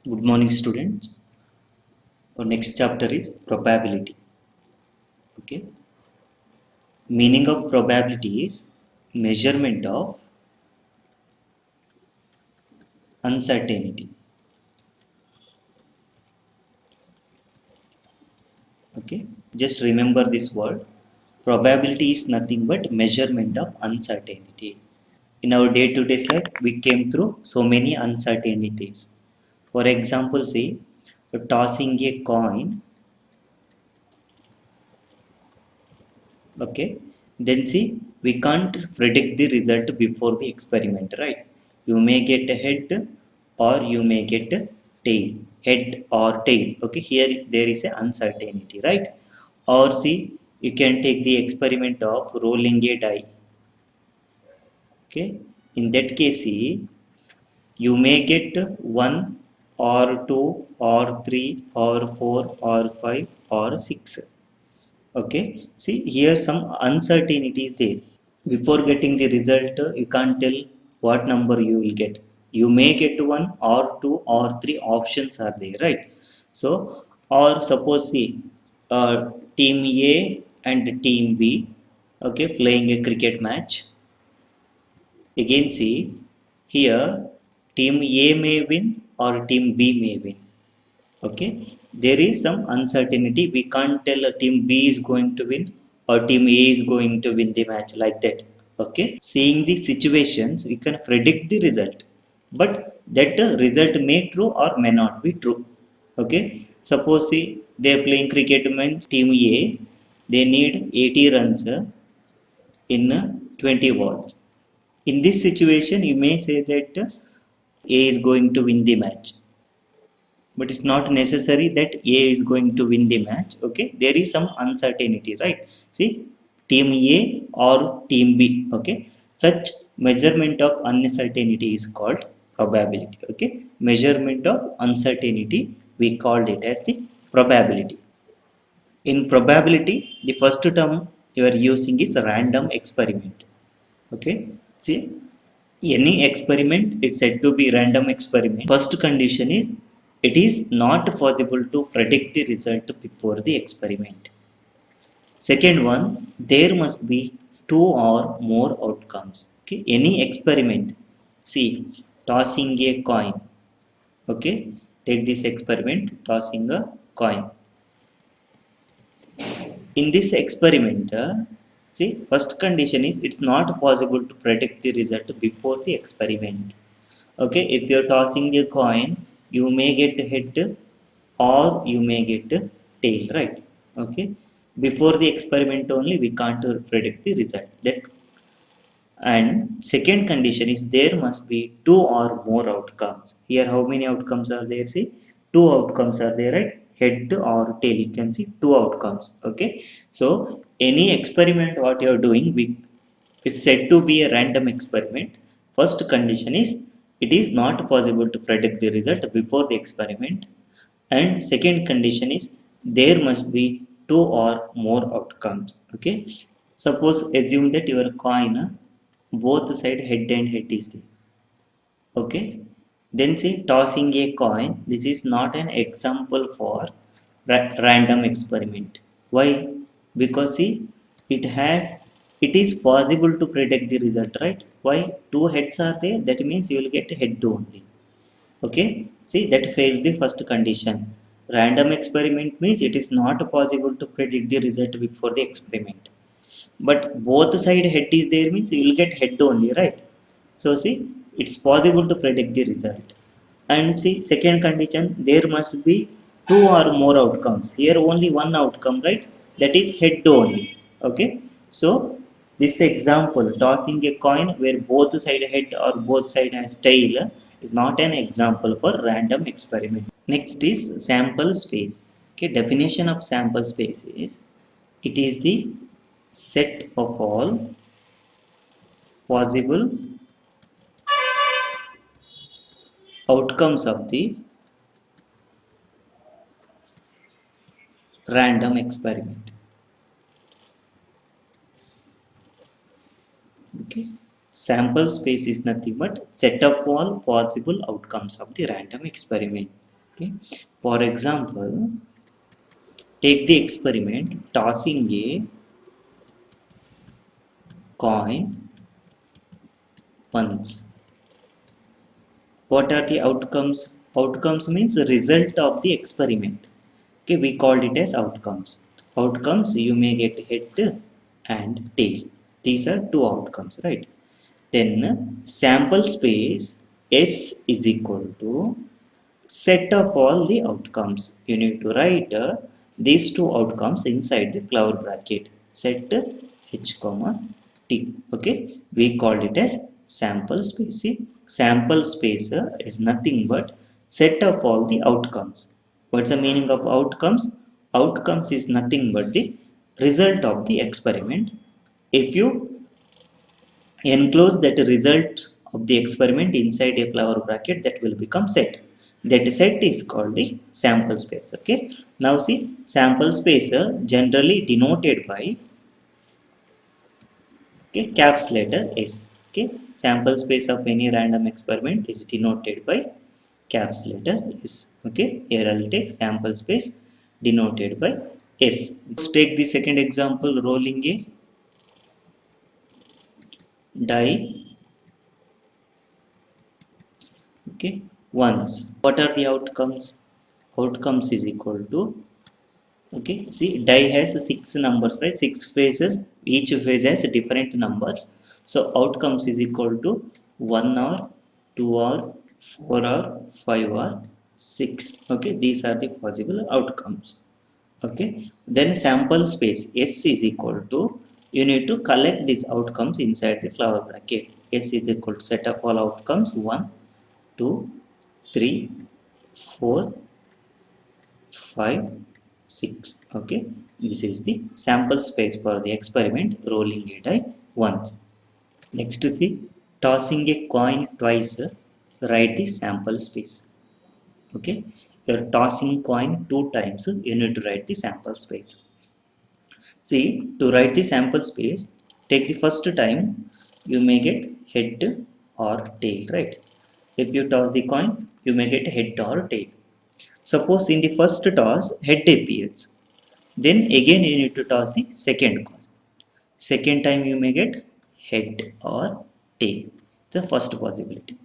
Good morning, students. Our next chapter is probability. Okay. Meaning of probability is measurement of uncertainty. Okay. Just remember this word. Probability is nothing but measurement of uncertainty. In our day-to-day life, we came through so many uncertainties. For example, say tossing a coin. Okay, then see, we can't predict the result before the experiment, right? You may get a head or you may get a tail, head or tail. Okay, here there is a uncertainty, right? Or see, you can take the experiment of rolling a die. Okay, in that case, see, you may get one or two or three or four or five or six. Okay, see, here some uncertainty is there. Before getting the result, you can't tell what number you will get. You may get one or two or three options are there, right? So, or suppose see, team A and team B, okay, playing a cricket match. Again, see, here team A may win or team B may win. Okay, there is some uncertainty. We can't tell a team B is going to win or team A is going to win the match, like that. Okay, seeing the situations, we can predict the result, but that result may true or may not be true. Okay, suppose see, they are playing cricket, means team A, they need 80 runs in 20 balls. In this situation, you may say that A is going to win the match, but it's not necessary that A is going to win the match. Okay, there is some uncertainty, right? See, team A or team B. Okay, such measurement of uncertainty is called probability. Okay, measurement of uncertainty, we called it as the probability. In probability, the first term you are using is random experiment. Okay, see, any experiment is said to be random experiment. First condition is it is not possible to predict the result before the experiment. Second one, there must be two or more outcomes. Okay, any experiment, see, tossing a coin. Okay, take this experiment, tossing a coin. In this experiment, see, first condition is it's not possible to predict the result before the experiment. Okay, if you're tossing a coin, you may get head or you may get tail, right? Okay, before the experiment only we can't predict the result. That, and second condition is there must be two or more outcomes. Here how many outcomes are there? See, two outcomes are there, right? Head or tail, you can see two outcomes. Okay, so any experiment what you are doing, we is said to be a random experiment. First condition is it is not possible to predict the result before the experiment, and second condition is there must be two or more outcomes. Okay, suppose assume that your coin, both side head and head is there. Okay, then say tossing a coin. This is not an example for random experiment. Why? Because see, it has, it is possible to predict the result, right? Why? Two heads are there. That means you will get head only. Okay, see, that fails the first condition. Random experiment means it is not possible to predict the result before the experiment. But both side head is there means you will get head only, right? So see, it's possible to predict the result. And see, second condition, there must be two or more outcomes. Here only one outcome, right? That is head only. Okay. So this example, tossing a coin where both side head or both side has tail, is not an example for random experiment. Next is sample space. Okay, definition of sample space is it is the set of all possible outcomes of the random experiment. Okay, sample space is nothing but set of all possible outcomes of the random experiment. Okay. For example, take the experiment tossing a coin once. What are the outcomes? Outcomes means the result of the experiment. Okay, we called it as outcomes. Outcomes, you may get head and tail. These are two outcomes, right? Then sample space S is equal to set of all the outcomes. You need to write these two outcomes inside the flower bracket. Set H comma T. Okay, we called it as sample space. See, sample space is nothing but set of all the outcomes. What's the meaning of outcomes? Outcomes is nothing but the result of the experiment. If you enclose that result of the experiment inside a flower bracket, that will become set. That set is called the sample space. Okay, now see, sample space generally denoted by, okay, caps letter S. Okay, sample space of any random experiment is denoted by caps letter S. Okay, here I'll take sample space denoted by S. Let's take the second example, rolling a die, okay, once. What are the outcomes? Outcomes is equal to, okay, see, die has six numbers, right? Six phases, each phase has different numbers. So outcomes is equal to 1 or 2 or 4 or 5 or 6. Okay, these are the possible outcomes. Okay, then sample space S is equal to, you need to collect these outcomes inside the flower bracket. S is equal to set of all outcomes 1, 2, 3, 4, 5, 6. Okay, this is the sample space for the experiment rolling a die once. Next, see, tossing a coin twice, write the sample space. Okay, you're tossing coin two times, you need to write the sample space. See, to write the sample space, take the first time, you may get head or tail, right? If you toss the coin, you may get head or tail. Suppose in the first toss, head appears. Then again you need to toss the second coin. Second time you may get head or tail. The first possibility.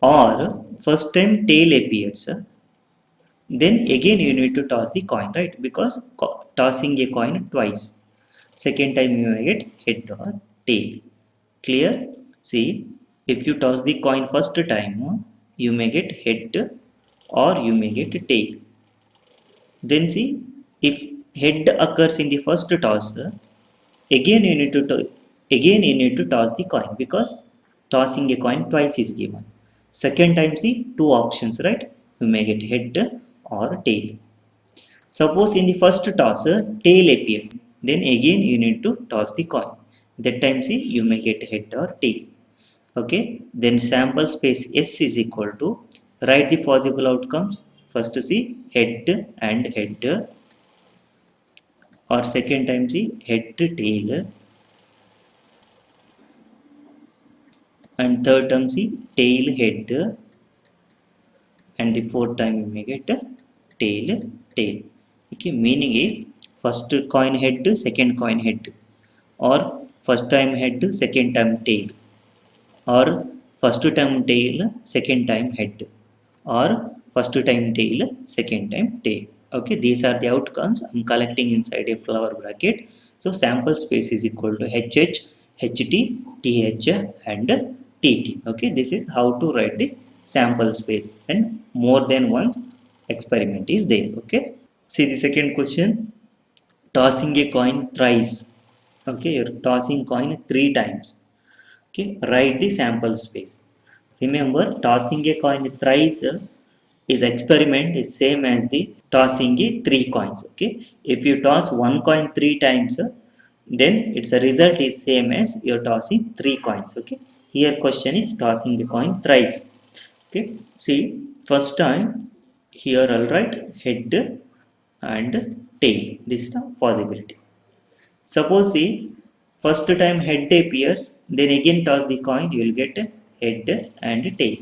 Or first time tail appears. Then again you need to toss the coin, right? Because tossing a coin twice. Second time you may get head or tail. Clear? See, if you toss the coin first time, you may get head or you may get tail. Then see, if head occurs in the first toss, again you need to toss the coin, because tossing a coin twice is given. Second time, see, two options, right? You may get head or tail. Suppose in the first toss, tail appear, then again you need to toss the coin. That time, see, you may get head or tail. Okay, then sample space S is equal to, write the possible outcomes. First, see, head and head, or second time, see, head tail, and third term, see, tail head, and the fourth time you may get tail tail. Okay, meaning is first coin head, second coin head, or first time head, second time tail, or first time tail, second time head, or first time tail, second time tail. Okay, these are the outcomes I'm collecting inside a flower bracket. So sample space is equal to HH, HT, TH, and TT. Okay, this is how to write the sample space, and more than one experiment is there. Okay, see the second question, tossing a coin thrice. Okay, you're tossing coin three times. Okay, write the sample space. Remember, tossing a coin thrice is experiment is same as the tossing a three coins. Okay, if you toss one coin three times, then its a result is same as you're tossing three coins. Okay, here question is tossing the coin thrice. Okay, see, first time, here I'll write head and tail. This is the possibility. Suppose, see, first time head appears, then again toss the coin, you will get head and tail.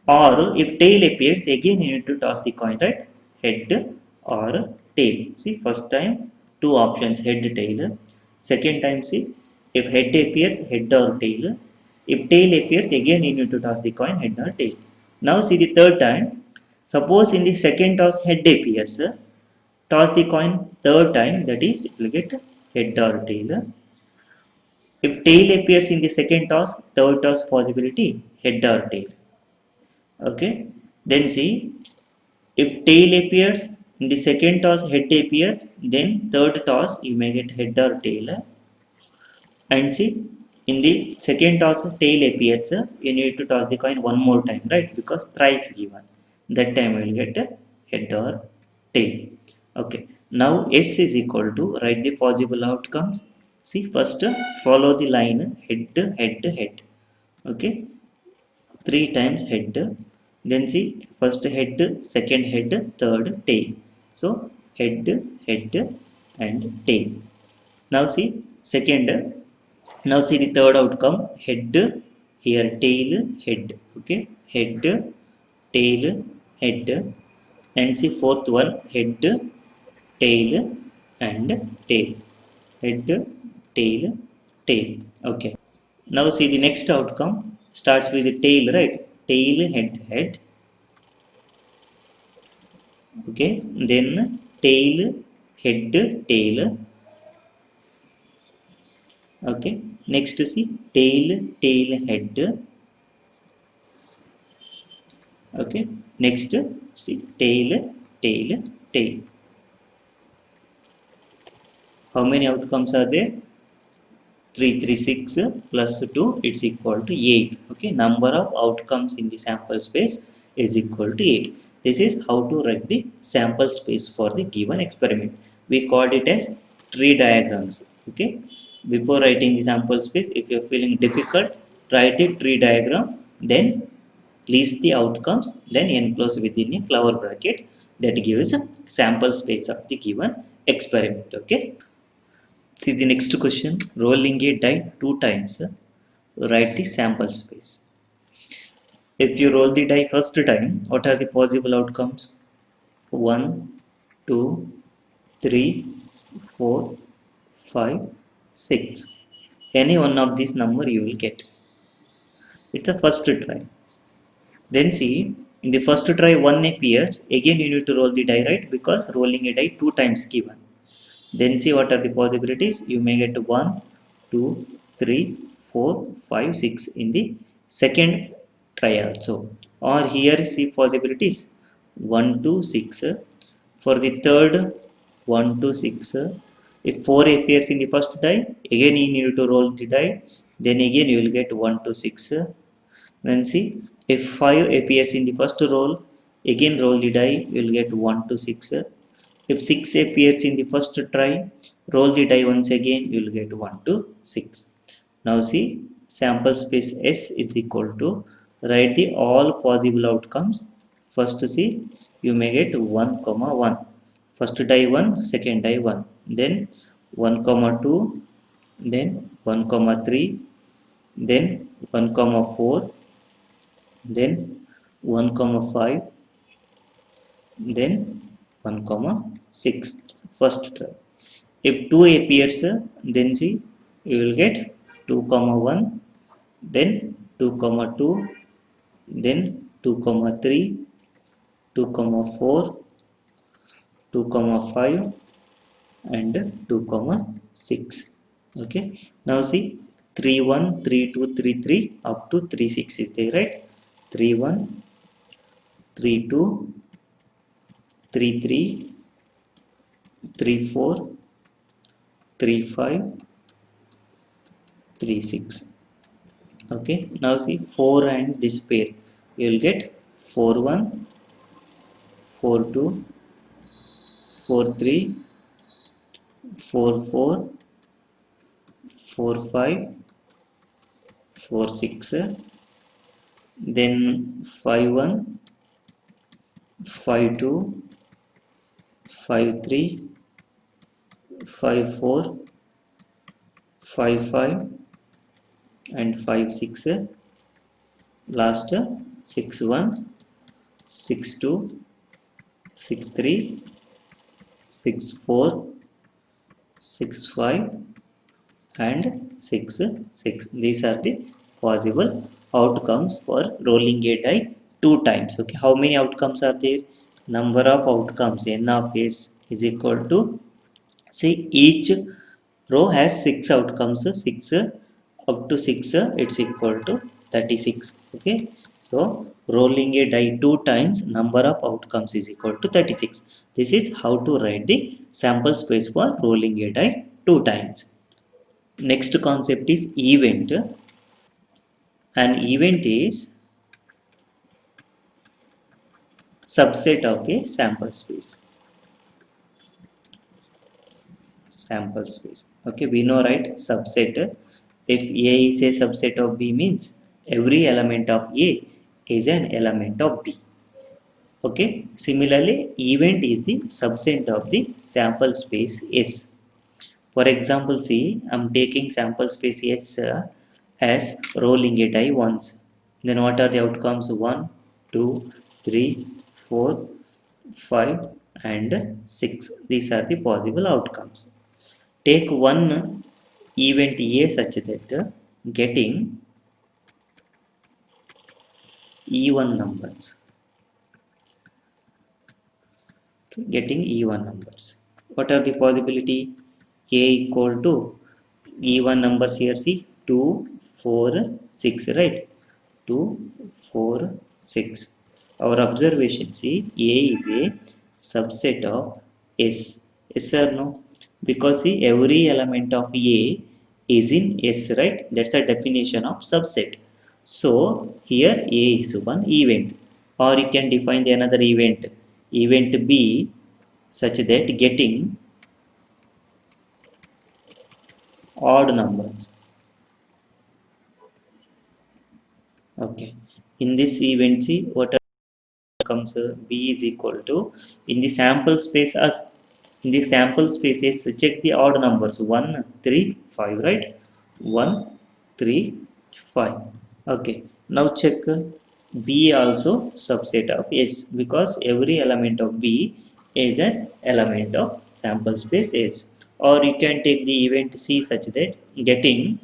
Or if tail appears, again you need to toss the coin, right? Head or tail. See, first time two options, head, tail. Second time, see, if head appears, head or tail. If tail appears, again you need to toss the coin, head or tail. Now see the third time. Suppose in the second toss head appears, toss the coin third time, that is you will get head or tail. If tail appears in the second toss, third toss possibility, head or tail. Okay. Then see, if tail appears in the second toss, head appears, then third toss you may get head or tail. And see, in the second toss tail appears, you need to toss the coin one more time, right? Because thrice given. That time you will get head or tail. Okay. Now S is equal to, write the possible outcomes. See, first follow the line head, head, head. Okay. Three times head, then see first head, second head, third tail. So head, head and tail. Now see second, now see the third outcome, head, here tail, head. Okay, head, tail, head. And see fourth one, head, tail and tail. Head, tail, tail. Okay. Now see the next outcome starts with the tail, right? Tail, head, head. Okay. Then tail, head, tail. Okay. Next see tail, tail, head. Okay. Next see tail, tail, tail. How many outcomes are there? 336 plus 2, it's equal to 8. Okay, number of outcomes in the sample space is equal to 8. This is how to write the sample space for the given experiment. We called it as tree diagrams. Okay, before writing the sample space, if you're feeling difficult, write the tree diagram, then list the outcomes, then enclose within a flower bracket. That gives a sample space of the given experiment. Okay. See the next question, rolling a die two times, write the sample space. If you roll the die first time, what are the possible outcomes? 1, 2, 3, 4, 5, 6. Any one of these number you will get. It's a first try. Then see, in the first try 1 appears, again you need to roll the die, right? Because rolling a die two times given. Then see what are the possibilities. You may get 1, 2, 3, 4, 5, 6 in the second try also. Or here see possibilities 1 to 6. For the third 1 to 6. If 4 appears in the first die, again you need to roll the die. Then again you will get 1 to 6. Then see, if 5 appears in the first roll, again roll the die, you will get 1 to 6. If 6 appears in the first try, roll the die once again, you will get 1 to 6. Now see, sample space S is equal to, write the all possible outcomes. First see, you may get 1 comma 1. First die 1, second die 1. Then 1 comma 2, then 1 comma 3, then 1 comma 4, then 1 comma 5, then 1 comma 6. First try. If 2 appears, then see you will get 2 comma 1, then 2 comma 2, then 2 comma 3, 2 comma 4, 2 comma 5 and 2 comma 6. Okay, now see 3 1, 3 2, 3 3 up to 3 6 is there, right? 3 1, 3 2, 3 3, 3 4, 3 5, 3 6. Okay, now see 4 and this pair, you will get 4 1, 4 2, 4 3, 4 4, 4 5, 4 6, then 5 1, 5 2, 5 3, 5 4, 5 5 and 5 6. Last 6 1, 6 2, 6 3, 6 4, 6 5 and 6 6. These are the possible outcomes for rolling a die two times. Okay, how many outcomes are there? Number of outcomes n of s is equal to, see, each row has 6 outcomes, 6 up to 6 it's equal to 36. Okay, so rolling a die two times, number of outcomes is equal to 36. This is how to write the sample space for rolling a die two times. Next concept is event. An event is subset of a sample space. Sample space. Okay, we know, right? Subset. If A is a subset of B means every element of A is an element of B. Okay. Similarly, event is the subset of the sample space S. For example, see, I'm taking sample space S as rolling a die once. Then what are the outcomes? 1, 2, 3, 4, 5 and 6. These are the possible outcomes. Take one event A such that getting even numbers. Okay, getting even numbers. What are the possibility? A equal to even numbers here, see, 2, 4, 6, right? 2, 4, 6. Our observation, see, A is a subset of S. Yes or no? Because see, every element of A is in S, right? That's the definition of subset. So here A is one event, or you can define the another event. Event B such that getting odd numbers. Okay. In this event, see what comes, B is equal to, in the sample space as in the sample spaces, check the odd numbers 1 3 5, right? 1 3 5. Okay, now check B also subset of S, because every element of B is an element of sample space S. Or you can take the event C such that getting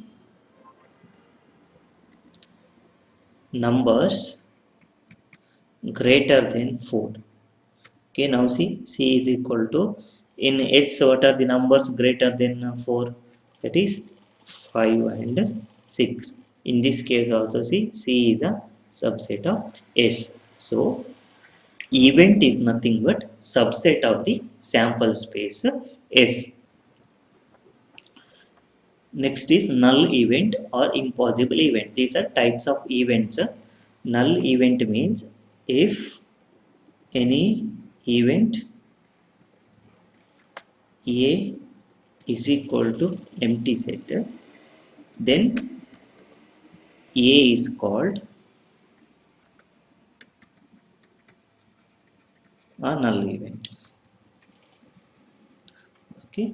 numbers greater than 4. Okay, now see, C is equal to, in S what are the numbers greater than 4? That is 5 and 6. In this case also, see, C is a subset of S. So event is nothing but subset of the sample space S. Next is null event or impossible event. These are types of events. Null event means if any event A is equal to empty set, then A is called a null event. Okay,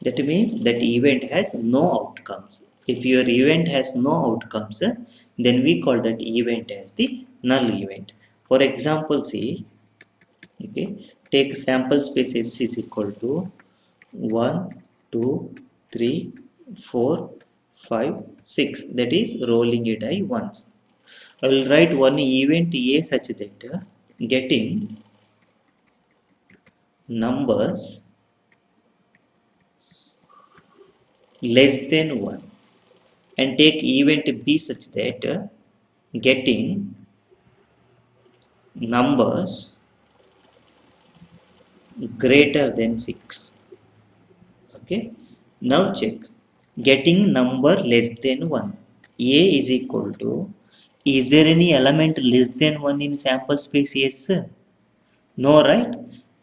that means that event has no outcomes. If your event has no outcomes, then we call that event as the null event. For example, see, okay, take sample space S is equal to 1, 2, 3, 4, 5, 6. That is rolling a die once. I will write one event A such that getting numbers less than 1, and take event B such that getting numbers greater than 6. Okay, now check getting number less than 1. A is equal to, is there any element less than 1 in sample space? Yes. No, right?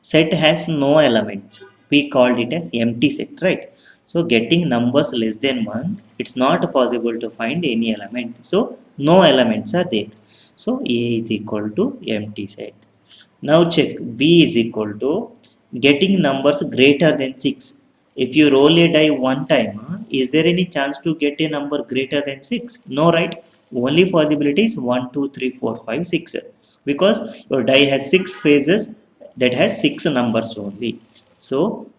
Set has no elements. We called it as empty set, right? So getting numbers less than 1, it's not possible to find any element. So no elements are there. So A is equal to empty set. Now check B is equal to getting numbers greater than 6. If you roll a die one time, is there any chance to get a number greater than 6? No, right? Only possibility is 1, 2, 3, 4, 5, 6, because your die has 6 phases that has 6 numbers only. So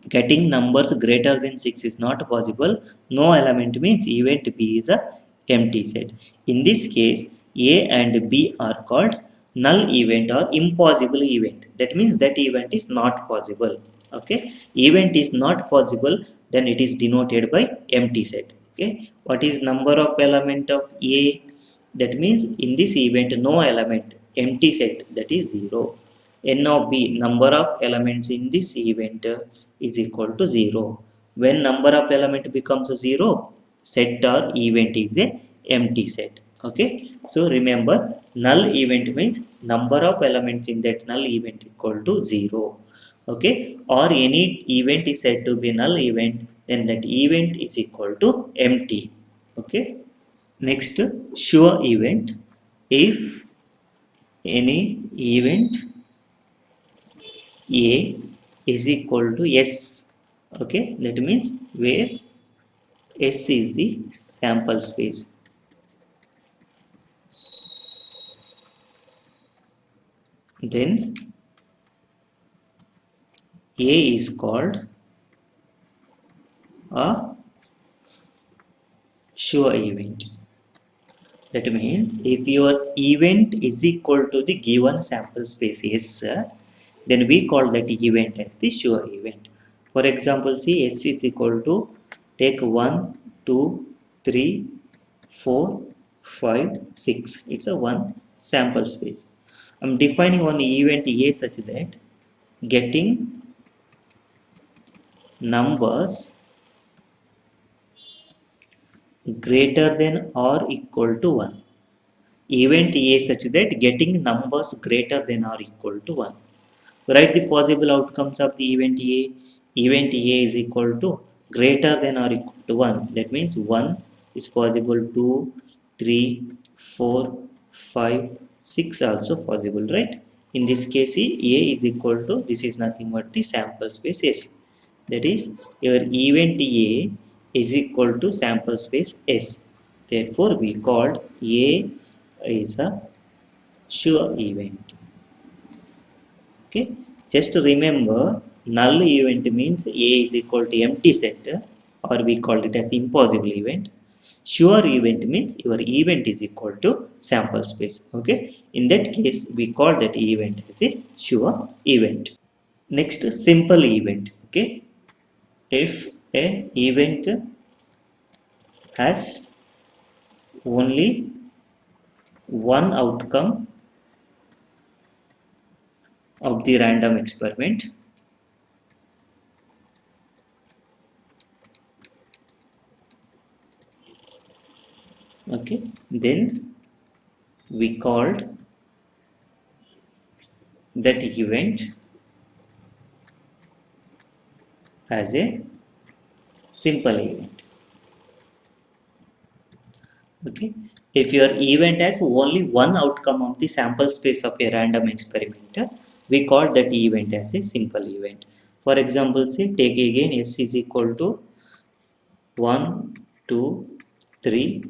getting numbers greater than 6 is not possible. No element means event B is a empty set. In this case, A and B are called null event or impossible event. That means that event is not possible. Okay, event is not possible, then it is denoted by empty set. Okay, what is number of element of A? That means in this event no element, empty set, that is 0. N of B, number of elements in this event is equal to 0. When number of element becomes 0, set or event is a empty set. Okay, so remember, null event means number of elements in that null event equal to 0. Okay, or any event is said to be null event, then that event is equal to empty. Okay, next, sure event. If any event A is equal to S, okay, that means where S is the sample space, then A is called a sure event. That means if your event is equal to the given sample space S, then we call that event as the sure event. For example, see S is equal to, take 1, 2, 3, 4, 5, 6. It's a one sample space. I'm defining one event A such that getting numbers greater than or equal to 1. Event A such that getting numbers greater than or equal to 1. Write the possible outcomes of the event A. Event A is equal to greater than or equal to 1. That means 1 is possible, 2, 3, 4, 5, 6 also possible, right? In this case, A is equal to, this is nothing but the sample space S. That is, your event A is equal to sample space S. Therefore, we called A is a sure event. Okay, just remember, null event means A is equal to empty set, or we call it as impossible event. Sure event means your event is equal to sample space. Okay, in that case we call that event as a sure event. Next, simple event. Okay, if a event has only one outcome of the random experiment, okay, then we called that event as a simple event. Okay, if your event has only one outcome of the sample space of a random experiment, we call that event as a simple event. For example, say take again S is equal to 1, 2, 3,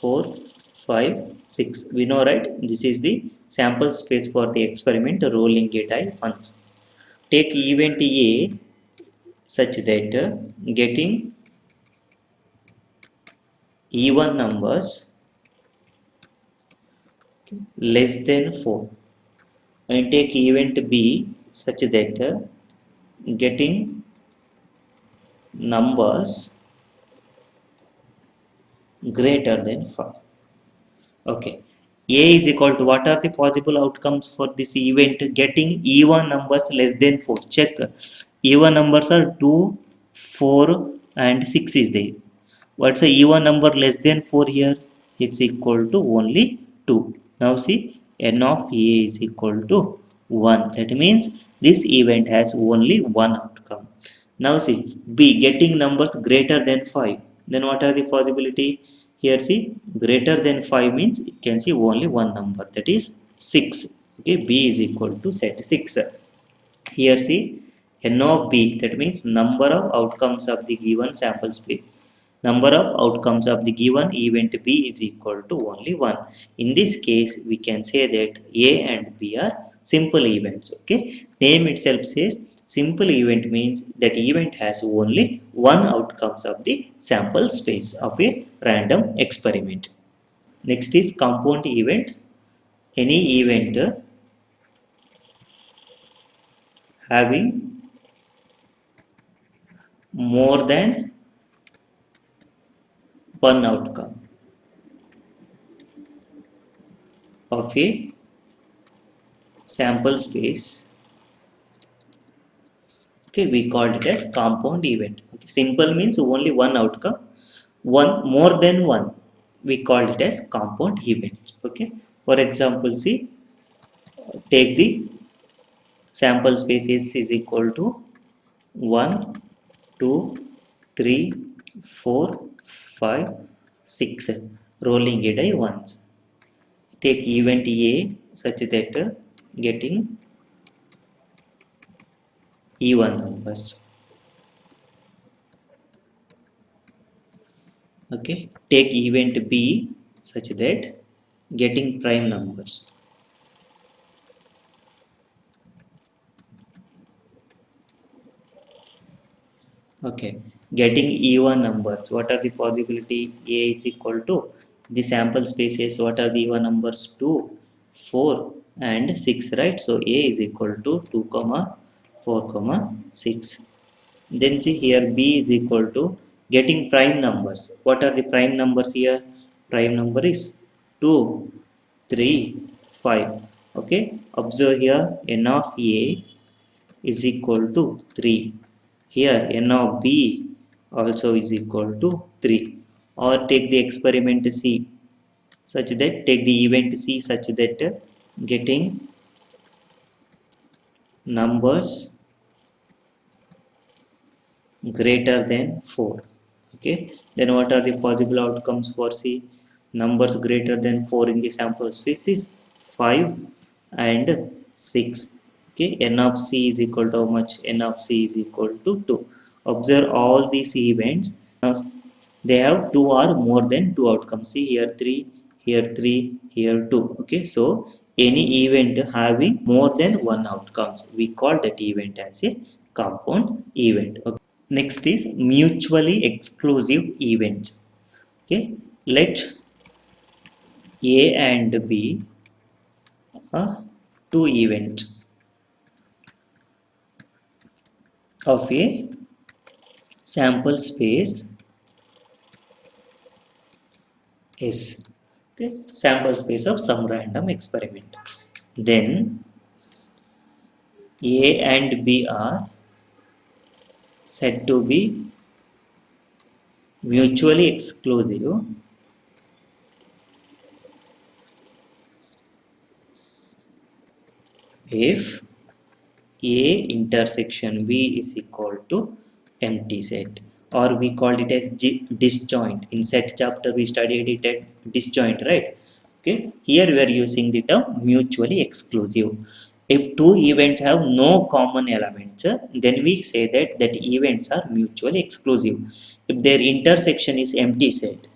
4, 5, 6. We know, right? This is the sample space for the experiment rolling a die once. Take event A such that getting even numbers less than 4, and take event B such that getting numbers greater than 5. Okay, A is equal to, what are the possible outcomes for this event? Getting even numbers less than 4. Check, even numbers are 2, 4 and 6 is there. What's a even number less than 4 here? It's equal to only 2. Now see, n of A is equal to 1. That means this event has only one outcome. Now see, B, getting numbers greater than 5. Then what are the possibility? Here see, greater than 5 means you can see only one number, that is 6. Okay, B is equal to set 6. Here see, n of B, that means number of outcomes of the given sample space. Number of outcomes of the given event B is equal to only 1. In this case, we can say that A and B are simple events. Okay, name itself says simple event means that event has only one outcomes of the sample space of a random experiment. Next is compound event. Any event having more than one outcome of a sample space. Okay, we called it as compound event. Okay, simple means only one outcome, one more than one, we called it as compound event. Okay, for example, see, take the sample space S is equal to 1 2 3 4 5 6, rolling a die once. Take event A such that getting even numbers. Okay, take event B such that getting prime numbers. Okay, getting even numbers, what are the possibility? A is equal to the sample spaces, what are the even numbers? 2 4 and 6, right? So A is equal to 2 comma 4 comma 6. Then see here, B is equal to getting prime numbers. What are the prime numbers here? Prime number is 2 3 5. Okay, observe here, n of A is equal to 3. Here n of B also is equal to 3. Or take the experiment C such that, take the event C such that getting numbers greater than 4. Okay, then what are the possible outcomes for C? Numbers greater than 4 in the sample space is 5 and 6. Okay, n of C is equal to how much? N of C is equal to 2. Observe all these events. Now, they have 2 or more than 2 outcomes. See here 3, here 3, here 2. Okay, so any event having more than one outcomes, we call that event as a compound event. Okay. Next is mutually exclusive events. Okay, let A and B are two events of a sample space S. Okay, sample space of some random experiment. Then A and B are said to be mutually exclusive if A intersection B is equal to empty set, or we called it as disjoint. In set chapter we studied it at disjoint, right? Okay, here we are using the term mutually exclusive. If two events have no common elements, then we say that events are mutually exclusive. If their intersection is empty set,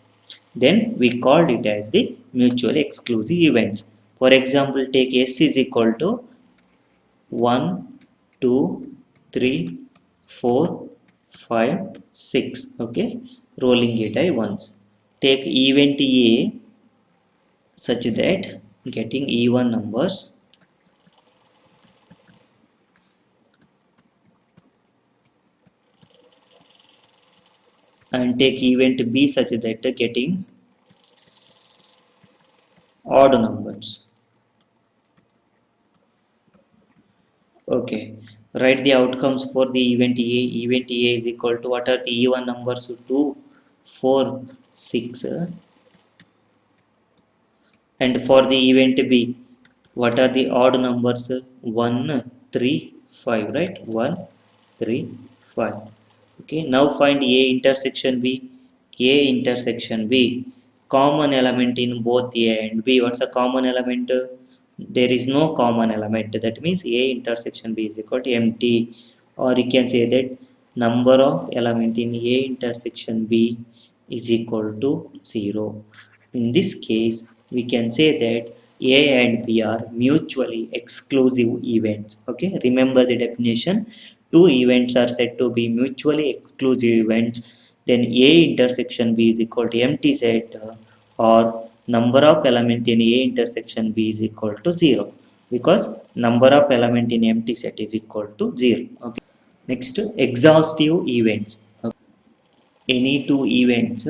then we called it as the mutually exclusive events. For example, take S is equal to 1 2 3 4 5 6. Okay, rolling a die once. Take event A such that getting even numbers, and take event B such that getting odd numbers. Okay, write the outcomes for the event A. Event A is equal to, what are the even numbers? 2 4 6. And for the event B, what are the odd numbers? 1 3 5, right? 1 3 5. Okay, now find A intersection B. A intersection B, common element in both A and B. What's a common element? There is no common element. That means A intersection B is equal to empty. Or you can say that number of element in A intersection B is equal to 0. In this case, we can say that A and B are mutually exclusive events. Okay, remember the definition. Two events are said to be mutually exclusive events. Then A intersection B is equal to empty set, or number of element in A intersection B is equal to 0, because number of element in empty set is equal to 0. Okay. Next, exhaustive events. Any two events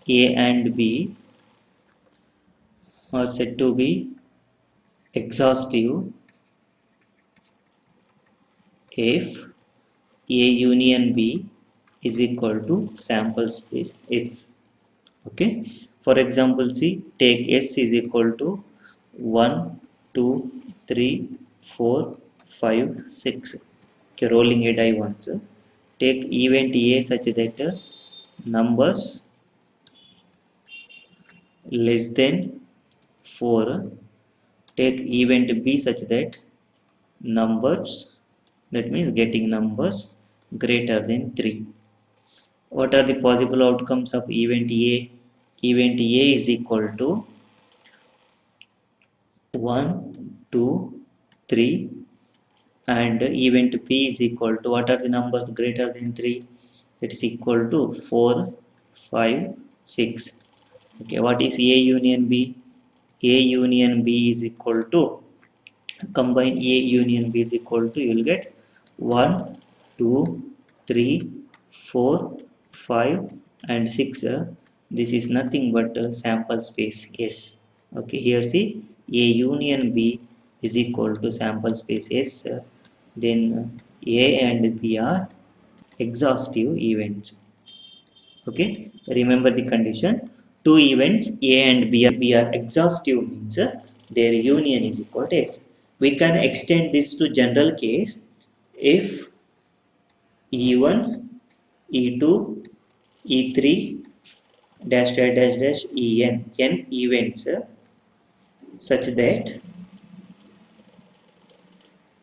A and B are said to be exhaustive if A union B is equal to sample space S. Okay. For example, see, take S is equal to 1, 2, 3, 4, 5, 6. Okay, rolling a die once. Take event A such that numbers less than 4. Take event B such that numbers, that means getting numbers greater than 3. What are the possible outcomes of event A? Event A is equal to 1, 2, 3, and event B is equal to, what are the numbers greater than 3? It is equal to 4, 5, 6. Okay, what is A union B? A union B is equal to, combine A union B is equal to, you will get 1, 2, 3, 4, 5 and 6. This is nothing but sample space S. Okay, here see, A union B is equal to sample space S. Then A and B are exhaustive events. Okay, remember the condition. Two events A and B are exhaustive means their union is equal to S. We can extend this to general case if E1, E2, E3 dash dash dash dash n events such that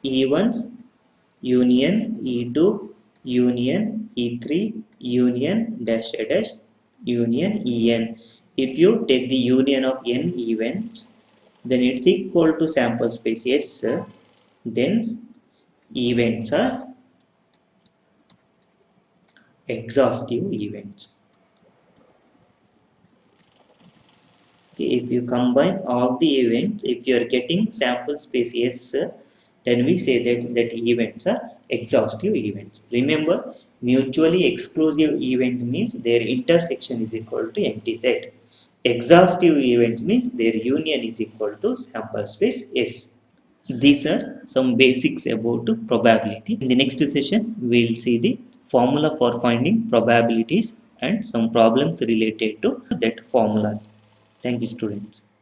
E1 union E2 union E3 union dash dash dash union En. If you take the union of n events, then it's equal to sample space S. Then events are exhaustive events. Okay, if you combine all the events, if you are getting sample space S, then we say that events are exhaustive events. Remember, mutually exclusive event means their intersection is equal to empty set. Exhaustive events means their union is equal to sample space S. These are some basics about probability. In the next session, we will see the formula for finding probabilities and some problems related to that formulas. Thank you, students.